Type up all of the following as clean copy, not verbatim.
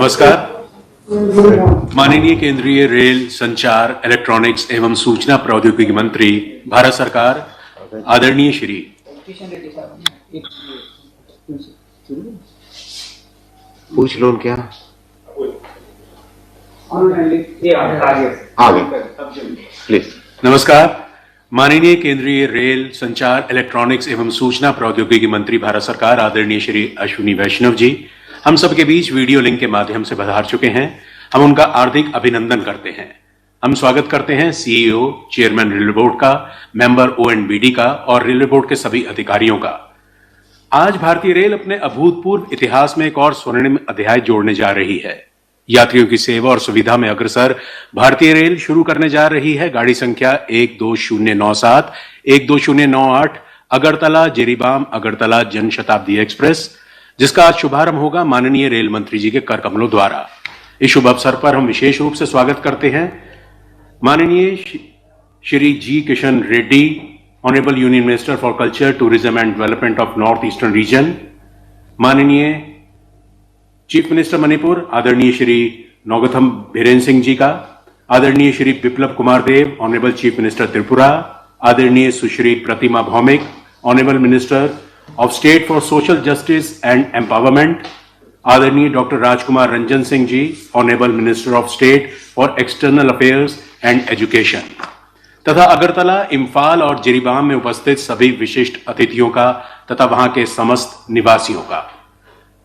नमस्कार। माननीय केंद्रीय रेल, संचार, इलेक्ट्रॉनिक्स एवं सूचना प्रौद्योगिकी मंत्री भारत सरकार आदरणीय श्री पूछ लो क्या प्लीज। नमस्कार। माननीय केंद्रीय रेल, संचार, इलेक्ट्रॉनिक्स एवं सूचना प्रौद्योगिकी मंत्री भारत सरकार आदरणीय श्री अश्विनी वैष्णव जी हम सबके बीच वीडियो लिंक के माध्यम से पधार चुके हैं। हम उनका हार्दिक अभिनंदन करते हैं। हम स्वागत करते हैं सीईओ, चेयरमैन रेलवे बोर्ड का, मेंबर ओएनबीडी का और रेलवे बोर्ड के सभी अधिकारियों का। आज भारतीय रेल अपने अभूतपूर्व इतिहास में एक और स्वर्णिम अध्याय जोड़ने जा रही है। यात्रियों की सेवा और सुविधा में अग्रसर भारतीय रेल शुरू करने जा रही है गाड़ी संख्या 12097, 12098 अगरतला जिरीबाम अगरतला जन शताब्दी एक्सप्रेस, जिसका आज शुभारंभ होगा माननीय रेल मंत्री जी के कर कमलों द्वारा। इस शुभ अवसर पर हम विशेष रूप से स्वागत करते हैं माननीय Shri G Kishan Reddy, honourable union minister for culture, tourism and development of north eastern region, माननीय चीफ मिनिस्टर मणिपुर आदरणीय श्री नौगथम बीरेन सिंह जी का, आदरणीय Shri Biplab Kumar Deb, honourable chief minister Tripura, आदरणीय Sushri Pratima Bhoumik, honourable minister of state for social justice and empowerment, आदरणीय doctor Rajkumar Ranjan Singh ji, honourable minister of state for external affairs and education, तथा अगरतला, इम्फाल और जिरीबाम में उपस्थित सभी विशिष्ट अतिथियों का तथा वहां के समस्त निवासियों का।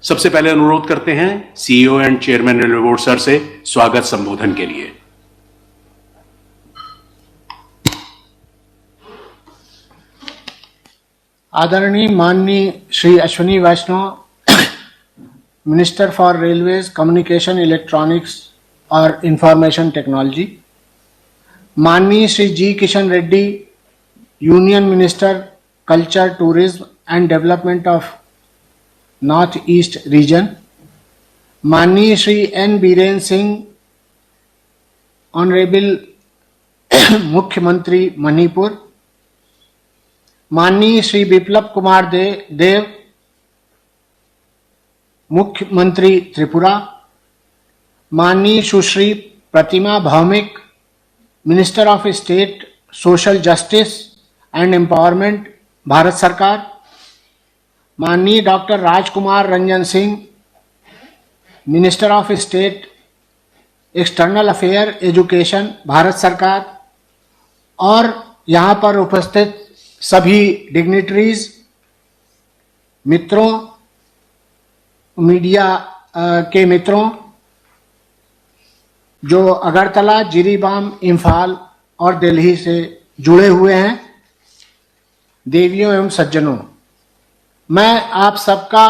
सबसे पहले अनुरोध करते हैं CEO and chairman railway board sir से स्वागत संबोधन के लिए। आदरणीय माननीय Shri Ashwini Vaishnaw, minister for railways, communication, electronics और इंफॉर्मेशन टेक्नोलॉजी, माननीय Shri G Kishan Reddy, union minister culture, tourism and development of north east region, माननीय श्री एन बीरेन सिंह, ऑनरेबल मुख्यमंत्री मणिपुर, माननीय श्री बिप्लब कुमार देव, मुख्यमंत्री त्रिपुरा, माननीय Sushri Pratima Bhoumik, minister of state social justice and empowerment Bharat सरकार, माननीय doctor Rajkumar Ranjan Singh, minister of state external affair education Bharat सरकार, और यहाँ पर उपस्थित सभी डिग्निटरीज, मित्रों, मीडिया के मित्रों जो अगरतला, जिरीबाम, इम्फाल और दिल्ली से जुड़े हुए हैं, देवियों एवं सज्जनों, मैं आप सबका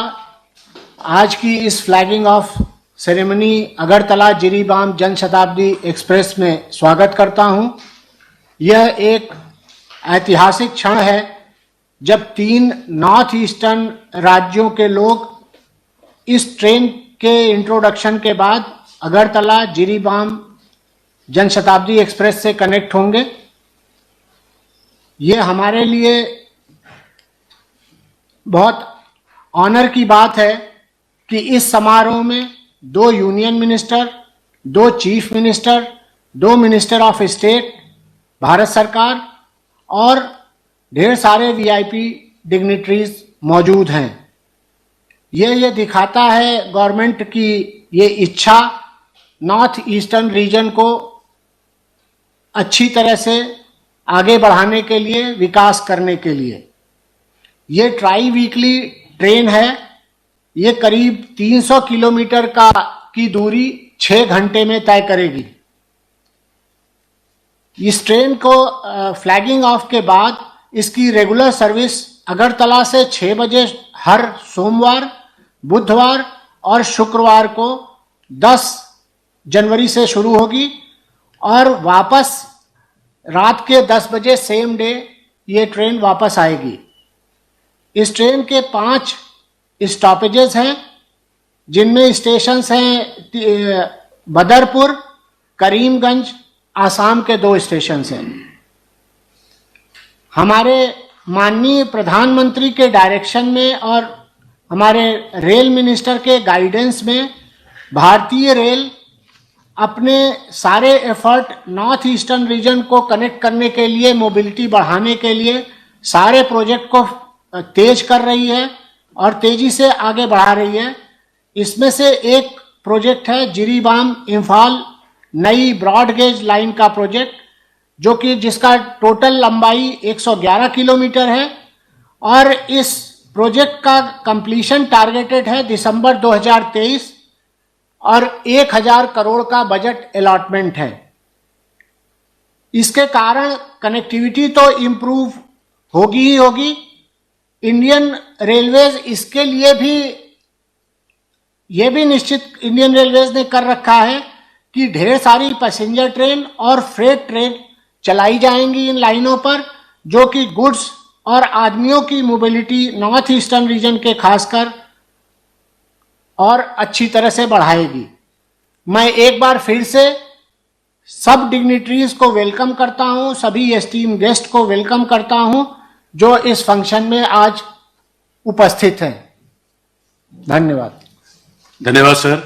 आज की इस flagging of ceremony Agartala Jiribam Jan Shatabdi express में स्वागत करता हूं। यह एक ऐतिहासिक क्षण है जब 3 नॉर्थ ईस्टर्न राज्यों के लोग इस ट्रेन के इंट्रोडक्शन के बाद अगरतला जिरीबाम जन शताब्दी एक्सप्रेस से कनेक्ट होंगे। ये हमारे लिए बहुत ऑनर की बात है कि इस समारोह में 2 union minister, 2 chief minister, 2 minister of state Bharat सरकार और ढेर सारे वीआईपी डिग्निटरीज मौजूद हैं। ये दिखाता है गवर्नमेंट की ये इच्छा नॉर्थ ईस्टर्न रीजन को अच्छी तरह से आगे बढ़ाने के लिए, विकास करने के लिए। ये ट्राई वीकली ट्रेन है। ये करीब 300 किलोमीटर की दूरी 6 घंटे में तय करेगी। इस ट्रेन को फ्लैगिंग ऑफ के बाद इसकी रेगुलर सर्विस अगरतला से 6 बजे हर सोमवार, बुधवार और शुक्रवार को 10 जनवरी से शुरू होगी और वापस रात के 10 बजे सेम डे ये ट्रेन वापस आएगी। इस ट्रेन के 5 स्टॉपेजेस हैं, जिनमें स्टेशंस हैं बदरपुर, करीमगंज, आसाम के 2 स्टेशंस हैं। हमारे माननीय प्रधानमंत्री के डायरेक्शन में और हमारे रेल मिनिस्टर के गाइडेंस में भारतीय रेल अपने सारे एफर्ट नॉर्थ ईस्टर्न रीजन को कनेक्ट करने के लिए, मोबिलिटी बढ़ाने के लिए सारे प्रोजेक्ट को तेज कर रही है और तेजी से आगे बढ़ा रही है। इसमें से एक प्रोजेक्ट है जिरीबाम इंफाल नई ब्रॉड गेज लाइन का प्रोजेक्ट, जो कि जिसका टोटल लंबाई 111 किलोमीटर है और इस प्रोजेक्ट का कंप्लीशन टारगेटेड है दिसंबर 2023 और 1000 करोड़ का बजट अलॉटमेंट है। इसके कारण कनेक्टिविटी तो इम्प्रूव होगी ही होगी। इंडियन रेलवेज इसके लिए भी यह भी निश्चित इंडियन रेलवेज ने कर रखा है कि ढेर सारी पैसेंजर ट्रेन और फ्रेट ट्रेन चलाई जाएंगी इन लाइनों पर, जो कि गुड्स और आदमियों की मोबिलिटी नॉर्थ ईस्टर्न रीजन के खासकर और अच्छी तरह से बढ़ाएगी। मैं एक बार फिर से सब डिग्निटरीज को वेलकम करता हूं, सभी एस्टीम गेस्ट को वेलकम करता हूं जो इस फंक्शन में आज उपस्थित हैं। धन्यवाद। धन्यवाद सर।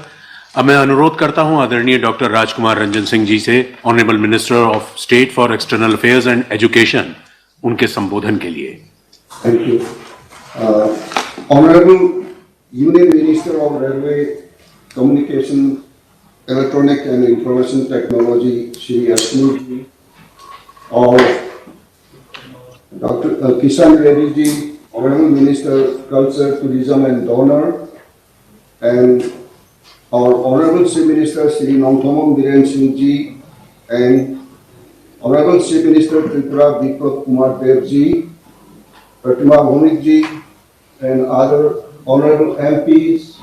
अब मैं अनुरोध करता हूं आदरणीय डॉक्टर राजकुमार रंजन सिंह जी से, honourable minister of state for external affairs and education, उनके संबोधन के लिए। Thank you. Honorable Union Minister of Railway, Communication, Electronic and Information Technology, Shri Ashwini ji, or Dr. Kishan Reddy ji, Honorable Minister, Culture, Tourism and Donor, and our Honorable Chief Minister, Shri Nongthamong Biren Singh ji, and Honorable Chief Minister Tripura Biplab Kumar Dev ji, Pratima Bhumik ji, and other honorable MPs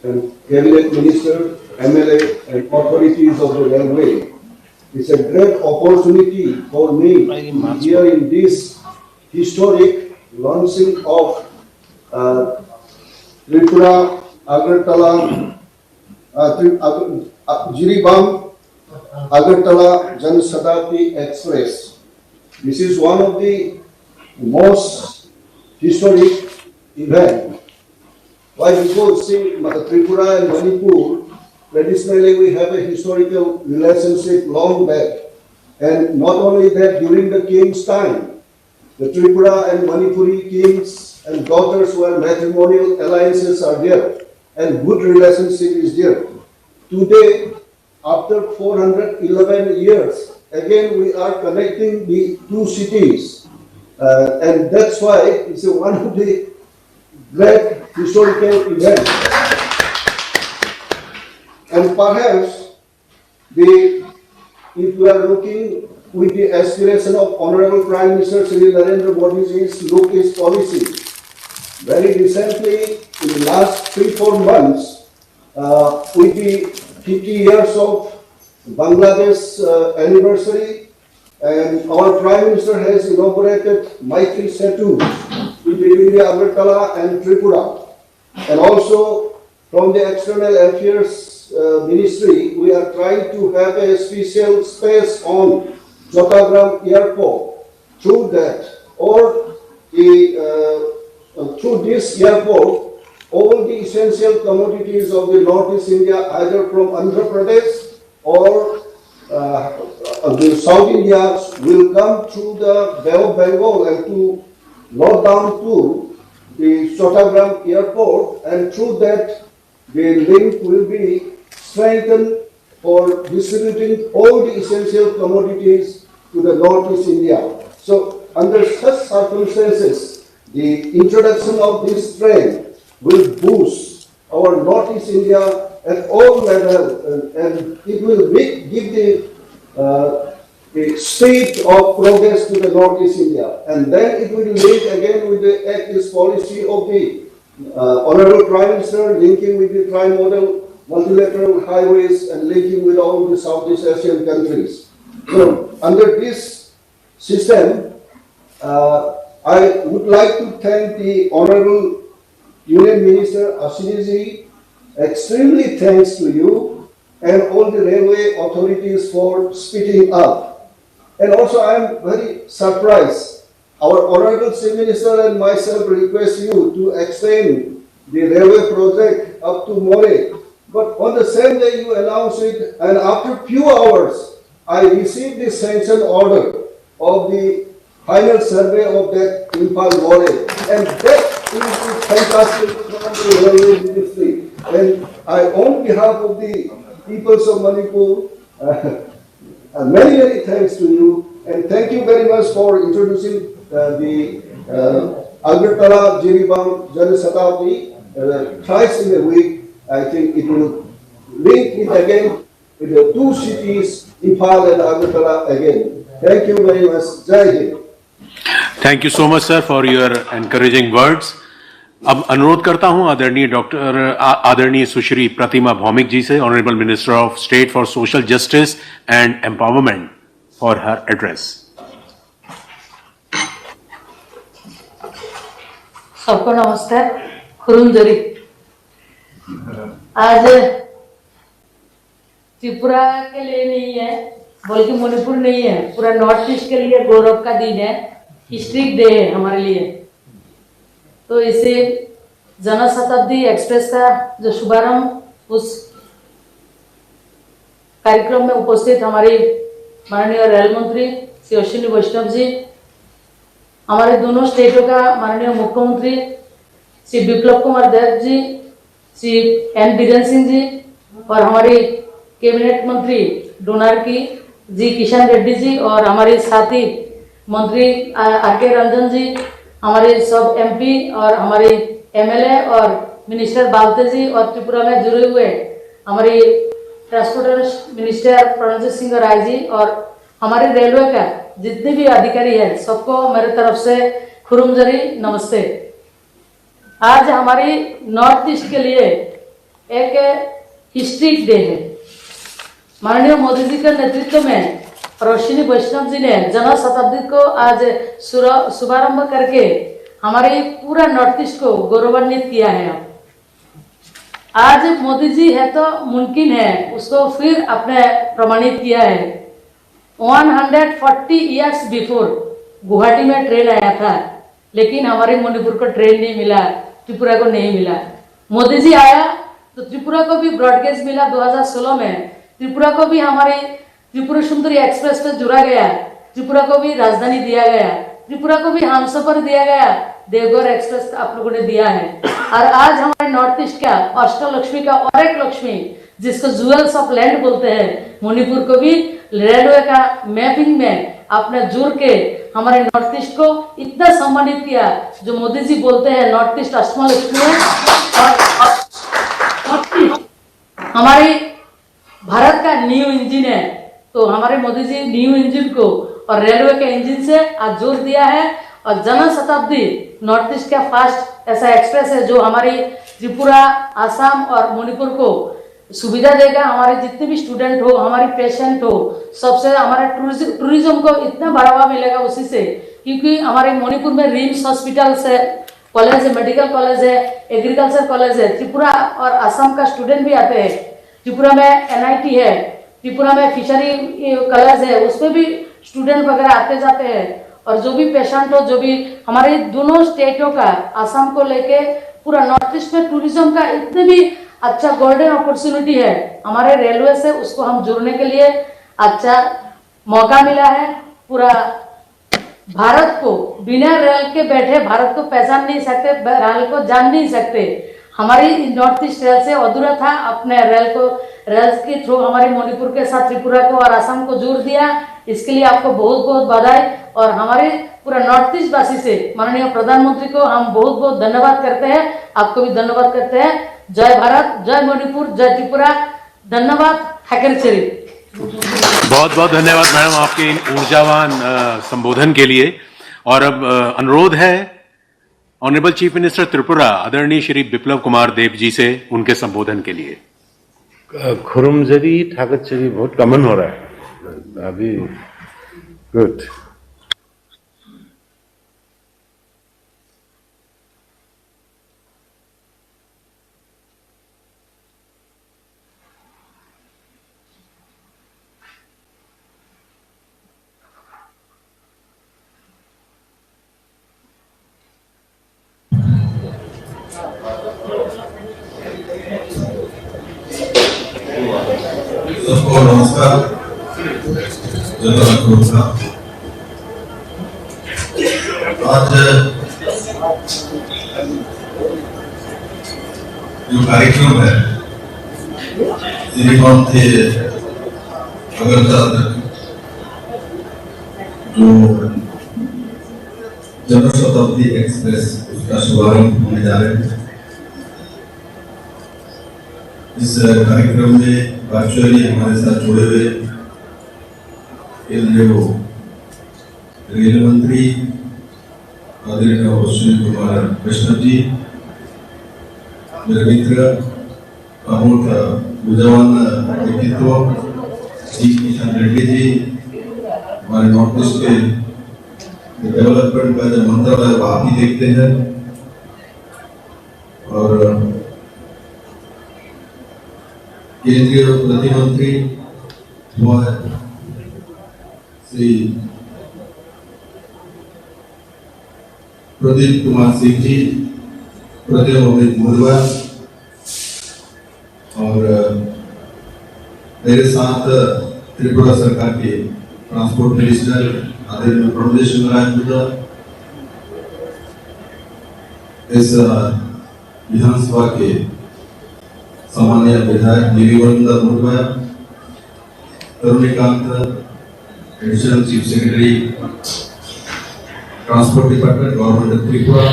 and cabinet ministers, MLA and authorities of the railway. It's a great opportunity for me here in this historic launching of Tripura Agartala Jiribam Agartala Jan Shatabdi Express. This is one of the most historic event. Why? Because see, Tripura and Manipur, traditionally we have a historical relationship long back. And not only that, during the king's time, the Tripura and Manipuri kings and daughters were matrimonial alliances are there and good relationship is there. Today, after 411 years, again we are connecting the two cities. And that's why it's one of the great historical events. And perhaps if we are looking with the aspiration of Honorable Prime Minister Shri Narendra Modi's look his policy, very recently in the last 3-4 months, with the 50 years of Bangladesh anniversary, and our Prime Minister has inaugurated Maitri Setu between the Agartala and Tripura. And also from the External Affairs Ministry, we are trying to have a special space on Chottagram Airport. Through that, or through this airport, all the essential commodities of the Northeast India, either from Andhra Pradesh or the South India, will come through the Bay of Bengal and to load down to the Chottagram Airport, and through that the link will be strengthened for distributing all the essential commodities to the Northeast India. So under such circumstances, the introduction of this train will boost our Northeast India at all levels, and it will give the speed of progress to the Northeast India. And then it will link again with the this policy of the Honorable Prime Minister, linking with the tri-modal multilateral highways and linking with all the Southeast Asian countries. So under this system, I would like to thank the Honorable Union Minister Ashwini ji. Extremely thanks to you and all the railway authorities for speeding up. And also I am very surprised. Our Honorable Chief Minister and myself request you to extend the railway project up to More but on the same day you announced it, and after few hours, I received the sanction order of the final survey of that Imphal Valley, and that is fantastic from the railway ministry. And I, on behalf of the peoples of Manipur, many thanks to you, and thank you very much for introducing the Agartala Jiribam Jan Shatabdi thrice in a week. I think it will link it again with the two cities, Imphal and Agartala again. Thank you very much. Jai Hind. Thank you so much sir for your encouraging words. अब अनुरोध करता हूं आदरणीय सुश्री प्रतिमा भौमिक जी से, honourable minister of state for social justice and empowerment, for her address. सबको नमस्कार। खुरुंजरी आज त्रिपुरा के लिए नहीं है, बल्कि मणिपुर नहीं है, पूरा नॉर्थ ईस्ट के लिए गौरव का दिन है, हिस्ट्रिक डे है हमारे लिए। तो इसे जनशताब्दी एक्सप्रेस का जो शुभारंभ, उस कार्यक्रम में उपस्थित हमारे माननीय रेल मंत्री श्री अश्विनी वैष्णव जी, हमारे दोनों स्टेटों का माननीय मुख्यमंत्री श्री बिप्लब कुमार देव जी, श्री एन बीरेन सिंह जी, और हमारे कैबिनेट मंत्री डोनार्की जी किशन रेड्डी जी, और हमारे साथी मंत्री आर के रंजन जी, हमारे सब एमपी और हमारे एमएलए और मिनिस्टर बालते जी, और त्रिपुरा में जुड़े हुए हमारे ट्रांसपोर्ट मिनिस्टर प्रणजीत सिंह राय जी, और हमारे रेलवे का जितने भी अधिकारी हैं, सबको मेरे तरफ से खुरुमजरी नमस्ते। आज हमारी नॉर्थ ईस्ट के लिए एक हिस्ट्रिक डे है। माननीय मोदी जी के नेतृत्व में और अश्विनी वैष्णव जी ने जनशताब्दी को आज शुभारंभ करके हमारे पूरा नॉर्थ ईस्ट को गौरवान्वित किया है। आज मोदी जी है तो मुमकिन है, उसको फिर आपने प्रमाणित किया है। 140 इयर्स बिफोर गुवाहाटी में ट्रेन आया था, लेकिन हमारे मणिपुर को ट्रेन नहीं मिला, त्रिपुरा को नहीं मिला। मोदी जी आया तो त्रिपुरा को भी ब्रॉडगेज मिला 2016 में, त्रिपुरा को भी हमारे त्रिपुरा सुंदरी एक्सप्रेस पे जुड़ा गया, त्रिपुरा को भी राजधानी दिया गया, त्रिपुरा को भी हमसफर दिया गया, देवघर एक्सप्रेस आप लोगों ने दिया है। और आज हमारे नॉर्थ ईस्ट का अष्टलक्ष्मी का और एक लक्ष्मी, जिसको ज्वेल्स ऑफ लैंड बोलते हैं, मणिपुर को भी रेलवे का मैपिंग में आपने जुड़ के हमारे नॉर्थ ईस्ट को इतना सम्मानित किया, जो मोदी जी बोलते हैं नॉर्थ ईस्ट अष्टलक्ष्मी है। और हमारे भारत का न्यू इंजन है, तो हमारे मोदी जी न्यू इंजन को और रेलवे के इंजन से आज जोड़ दिया है। और जनशताब्दी नॉर्थ ईस्ट का फर्स्ट ऐसा एक्सप्रेस है जो हमारी त्रिपुरा, आसाम और मणिपुर को सुविधा देगा। हमारे जितने भी स्टूडेंट हो, हमारे पेशेंट हो, सबसे हमारा टूरिज्म को इतना बढ़ावा मिलेगा उसी से, क्योंकि हमारे मणिपुर में रिम्स हॉस्पिटल से कॉलेज है, मेडिकल कॉलेज है, एग्रीकल्चर कॉलेज है। त्रिपुरा और आसाम का स्टूडेंट भी आते हैं। त्रिपुरा में NIT है, त्रिपुरा में फिशरी कॉलेज है, उसमें भी स्टूडेंट वगैरह आते जाते हैं। और जो भी पेशेंट हो, जो भी हमारे दोनों स्टेटों का, आसाम को लेके पूरा नॉर्थ ईस्ट में टूरिज्म का इतने भी अच्छा गोल्डन अपॉर्चुनिटी है हमारे रेलवे से, उसको हम जुड़ने के लिए अच्छा मौका मिला है। पूरा भारत को बिना रेल के बैठे भारत को पहचान नहीं सकते, रेल को जान नहीं सकते। हमारी नॉर्थ ईस्ट रेल से अधूरा था, अपने रेल के थ्रू हमारे मणिपुर के साथ त्रिपुरा को और असम को जोड़ दिया। इसके लिए आपको बहुत बहुत बधाई। और हमारे पूरा नॉर्थ ईस्ट वासी से माननीय प्रधानमंत्री को हम बहुत बहुत धन्यवाद करते हैं, आपको भी धन्यवाद करते हैं। जय भारत, जय मणिपुर, जय त्रिपुरा। धन्यवाद। हैकरचरी। बहुत बहुत धन्यवाद मैडम आपके इन ऊर्जावान संबोधन के लिए। और अब अनुरोध है ऑनरेबल चीफ मिनिस्टर त्रिपुरा आदरणीय श्री बिप्लब कुमार देव जी से उनके संबोधन के लिए। खुरुमजरी ठाकरचरी बहुत कॉमन हो रहा है अभी। गुड। सबको नमस्कार। आज जो कार्यक्रम है जिरीबाम थे अगरतला तक जो जनशताब्दी एक्सप्रेस उसका शुभारंभ होने जा रहे हैं। इस कार्यक्रम में वर्चुअली हमारे साथ जुड़े हुए केंद्रीय रेल मंत्री आदरणीय अश्विनी कुमार वैष्णव जी, मेरे मित्र प्रमुख ऊर्जावान व्यक्तित्व जी किशन रेड्डी जी, हमारे नॉर्थ ईस्ट के डेवलपमेंट का जो मंत्रालय वो आप ही देखते हैं, और केंद्रीय प्रतिमंत्री श्री प्रदीप कुमार सिंह जी, प्रदेश अमित मुर्गा, और मेरे साथ त्रिपुरा सरकार के ट्रांसपोर्ट मिनिस्टर आदरणीय प्रमोदेश राजपुरा, इस विधानसभा के सामान्य विधायक Girivant Murga, Tarunikant additional chief secretary transport department government of Tripura,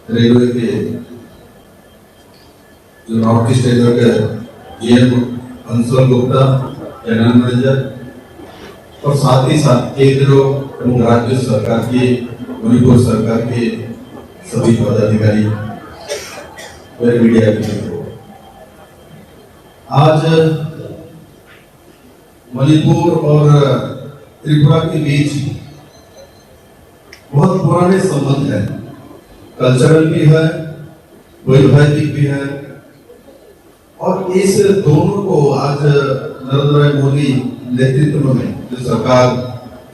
railway के जो नॉर्थ ईस्ट रेलवे के GM Anshul Gupta, general manager, और साथ ही साथ केंद्र एवं राज्य सरकार के मणिपुर सरकार के सभी पदाधिकारी, मेरे मीडिया के मित्रों, आज मणिपुर और त्रिपुरा के बीच बहुत पुराने संबंध है, कल्चरल भी है, वैधानिक भी है, और इस दोनों को आज नरेंद्र मोदी नेतृत्व में जो सरकार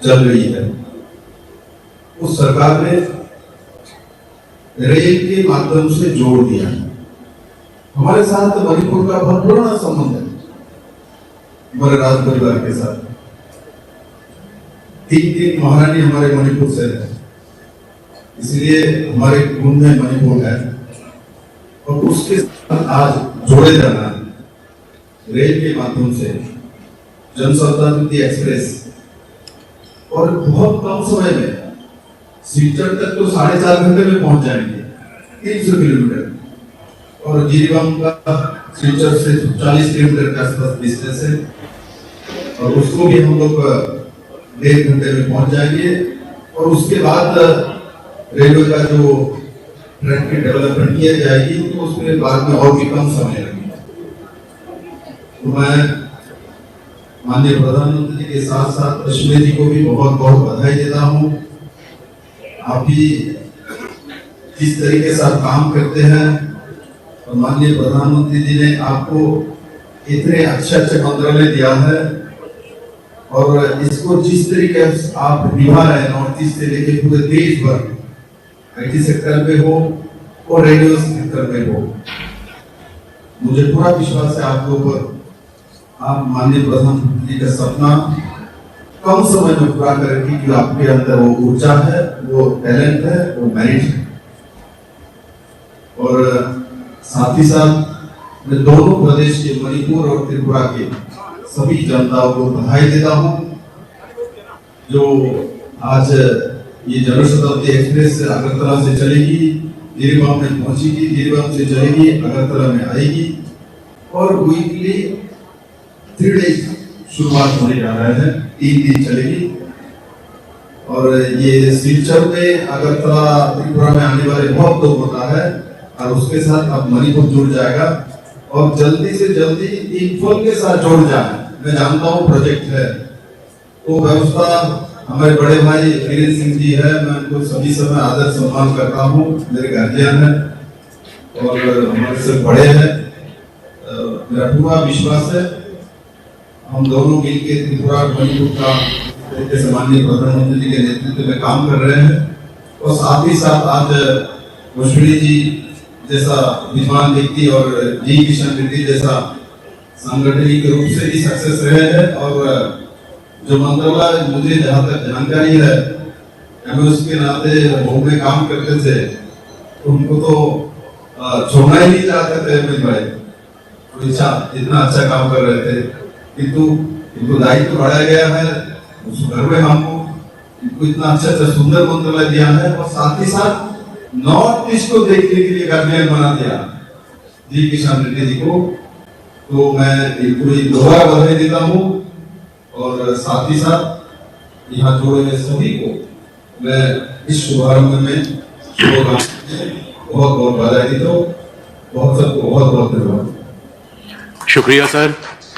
चल रही है, उस सरकार ने रेल के माध्यम से जोड़ दिया है। हमारे साथ मणिपुर का बहुत पुराना संबंध है, हमारे राज परिवार के साथ 3 महारानी हमारे मणिपुर से है, इसलिए हमारे खून में मणिपुर है, और उसके साथ आज जोड़े जाना है रेल के माध्यम से जनशताब्दी एक्सप्रेस, और बहुत कम समय में सिलचर तक तो 4.5 घंटे में पहुंच जाएंगे, 300 किलोमीटर, और जिरीबाम का सिलचर से 40 किलोमीटर के आसपास डिस्टेंस है, और उसको भी हम लोग 1.5 घंटे में पहुंच जाएंगे। और उसके बाद रेलवे का जो ट्रैक की डेवलपमेंट किया जाएगी, तो उसमें बाद में और भी कम समय लगेगा। तो मैं माननीय प्रधानमंत्री जी के साथ साथ अश्विनी जी को भी बहुत बहुत बधाई देता हूँ। आप भी जिस तरीके से आप काम करते हैं, और माननीय प्रधानमंत्री जी ने आपको इतने अच्छे मंत्रालय दिया है, और इसको जिस तरीके से आप निभा रहे हैं, नॉर्थ ईस्ट से लेके पूरे देश भर, आईटी सेक्टर में हो और रेडियो सेक्टर में हो, मुझे पूरा विश्वास है आपके ऊपर। आप माननीय प्रधानमंत्री का सपना कम समय में पूरा करेंगे, कि आपके अंदर वो ऊर्जा है, वो टैलेंट है, वो मेरिट है। और साथ ही साथ मैं दोनों प्रदेश के मणिपुर और त्रिपुरा के सभी जनताओं को बधाई देता हूं, जो आज ये जनशताब्दी एक्सप्रेस अगरतला से चलेगी, जिरीबाम में पहुंचेगी, जिरीबाम से चलेगी, अगरतला में आएगी, और वीकली 3 डेज शुरुआत होने जा रहा है, 3 दिन चलेगी। और ये सिलचर में अगरतला त्रिपुरा में आने वाले बहुत लोग होता है, और उसके साथ अब मणिपुर जुड़ जाएगा, और जल्दी से जल्दी इंफॉल के साथ जुड़ जाए। मैं जानता हूँ प्रोजेक्ट है, तो व्यवस्था हमारे बड़े भाई वीरेंद्र सिंह जी है, मैं उनको सभी समय आदर सम्मान करता हूँ, मेरे गार्जियन है और हमारे से बड़े हैं। मेरा पूरा विश्वास है हम दोनों मिलकर त्रिपुरा और मणिपुर का जैसे माननीय प्रधानमंत्री जी के नेतृत्व में काम कर रहे हैं, और साथ ही साथ आज अश्विनी जी जैसा विद्वान व्यक्ति और जी किशन रेड्डी जैसा सांगठनिक रूप से भी सक्सेस रहे हैं और जो मंत्रालय मुझे जहाँ तक जानकारी है एमओएस के नाते होम में काम करते थे उनको तो छोड़ना ही नहीं चाहते थे अमित भाई, तो इतना अच्छा काम कर रहे थे, किंतु इनको दायित्व बढ़ाया गया है उस घर में हमको इनको इतना अच्छा सुंदर मंत्रालय दिया है और साथ ही साथ नॉर्थ ईस्ट को देखने के लिए गार्जियन बना दिया जी किशन रेड्डी जी को, तो मैं इनको दोबारा बधाई देता हूँ और साथ ही साथ यहाँ जोड़े गए सभी को मैं इस शुभारंभ में बहुत बहुत बधाई देता हूँ, बहुत सबको बहुत बहुत धन्यवाद। शुक्रिया सर।